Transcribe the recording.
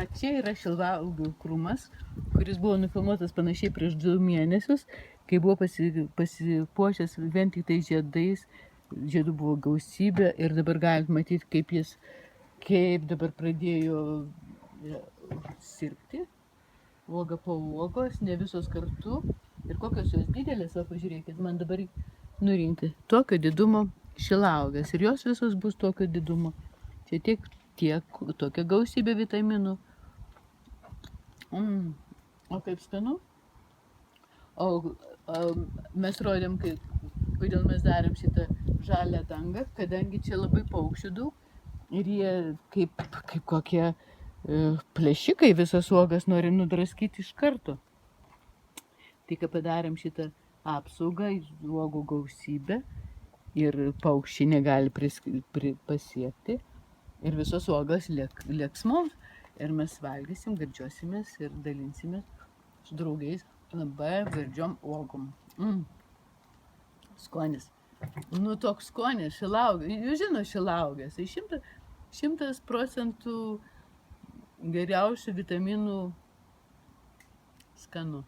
Va čia yra šilauogių krūmas, kuris buvo nufilmuotas panašiai prieš 2 mėnesius, kai buvo pasipuošęs vien tik tai žiedais, žiedų buvo gausybė ir dabar galite matyti, kaip dabar pradėjo sirpti, uoga po uogos, ne visos kartu ir kokios jos didelės, o pažiūrėkit, man dabar nurinkti tokio didumo šilauogės ir jos visos bus tokio didumo. Čia tiek tokia gausybė vitaminų. O kaip skanu? O mes rodėm, kodėl mes darėm šitą žalią dangą, kadangi čia labai paukščių daug ir jie kaip kokie plėšikai visas uogas nori nudraskyti iš karto. Tai kai padarėm šitą apsaugą, uogų gausybę ir paukščiai negali pasiekti ir visos uogas lieks mums ir mes valgysim, gardžiuosimės ir dalinsimės su draugais labai gardžiom uogom. Skonis. Nu toks skonis, šilauogės. Jūs žino šilauogės. Tai 100% geriausių vitaminų skanu.